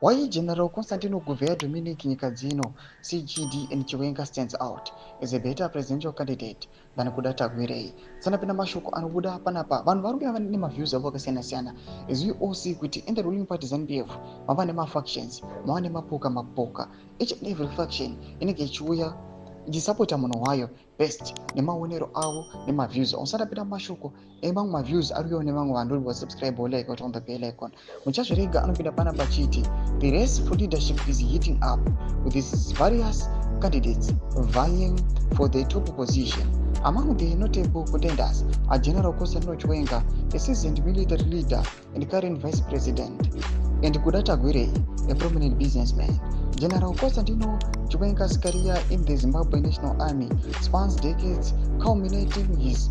Why General Constantino Gouveia Dominic Nyikadzino, CGD and Chiwenga stands out as a better presidential candidate than Kuda Tagwirei. Sanapenda mashuko anobuda panapa. Vanhu vari kuuya vane maviews avo akasiyana-siyana. As we all see kuti in the ruling party ZANU-PF mava nemafactions, mava nemapoka. Each and every faction inenge ichiuya ichisapota munhu wayo best nemaonero avo nemaviews. Usadapinda mashoko emamwe maviews ariyo nevamwe vanhu uri wasubscribe like on the bell icon. Muchazvirega anopinda panapa achiti the race for leadership is heating up with these various candidates vying for the top position. Among the notable contenders are General Constantino Chiwenga, a seasoned military leader and current vice president, and Kuda Tagwirei, a prominent businessman. General Constantino Chiwenga's career in the Zimbabwe National Army spans decades, culminating his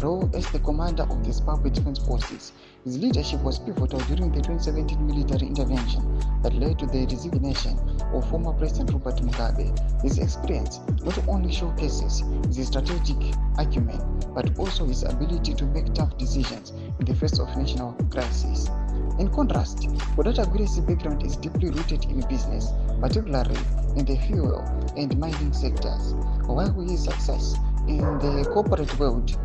role as the commander of the Zimbabwe Defense Forces. His leadership was pivotal during the 2017 military intervention that led to the resignation of former President Robert Mugabe. His experience not only showcases his strategic acumen, but also his ability to make tough decisions in the face of national crisis. In contrast, Kuda Tagwirei's background is deeply rooted in business, particularly in the fuel and mining sectors. While his success in the corporate world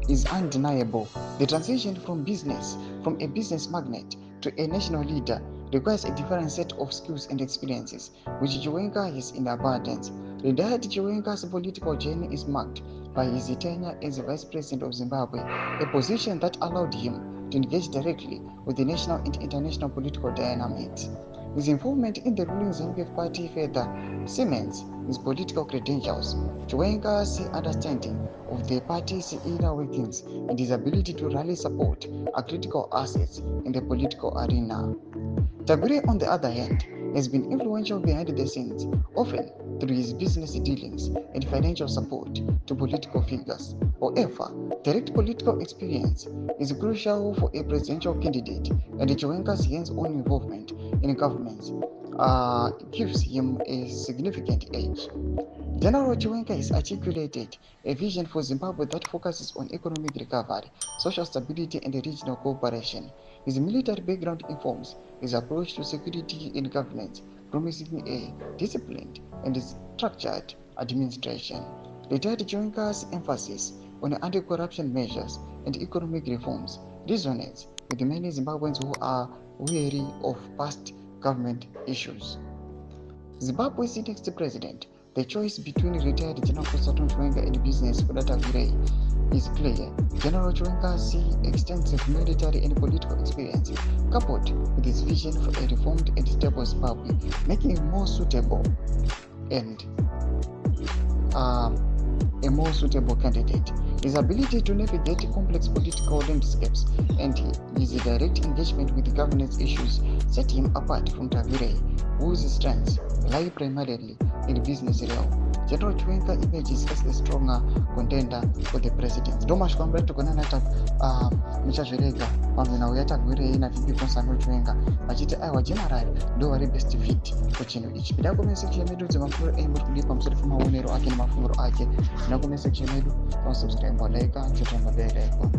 is undeniable, the transition from a business magnate to a national leader requires a different set of skills and experiences, which Chiwenga has in abundance. Retired Chiwenga's political journey is marked by his tenure as the Vice President of Zimbabwe, a position that allowed him to engage directly with the national and international political dynamics. His involvement in the ruling ZANU-PF party further cements his political credentials. Chiwenga's understanding of the party's inner workings and his ability to rally support are critical assets in the political arena. Tagwirei, on the other hand, has been influential behind the scenes, often through his business dealings and financial support to political figures. However, direct political experience is crucial for a presidential candidate, and Chiwenga's hands-on involvement in governments gives him a significant edge. General Chiwenga has articulated a vision for Zimbabwe that focuses on economic recovery, social stability, and regional cooperation. His military background informs his approach to security and governance, promising a disciplined and structured administration. Retired Chiwenga's emphasis on anti-corruption measures and economic reforms resonates with many Zimbabweans who are weary of past government issues. Zimbabwe's next president, the choice between retired General Constantino Chiwenga and business Kuda Tagwirei is clear. General Chiwenga's extensive military and political experience, coupled with his vision for a reformed and stable Zimbabwe, making him more suitable and a more suitable candidate. His ability to navigate complex political landscapes and his direct engagement with governance issues set him apart from Tagwirei, whose strengths lie primarily in the business realm. General Chiwenga emerges as a stronger contender for the presidency. Ndomashuka mbere togona nata muchazvirega pamwe nawo yaTagwirei naVP Constantino Chiwenga vachiti aiwa general ndo vari best fit kuchinhu ichi. Pida comment section yedu dzemafunguro emuri kudi pamusoro pemaonero ake nemafunguro ake. Pida comment section yedu, subscribe, like, and hit on the bell icon.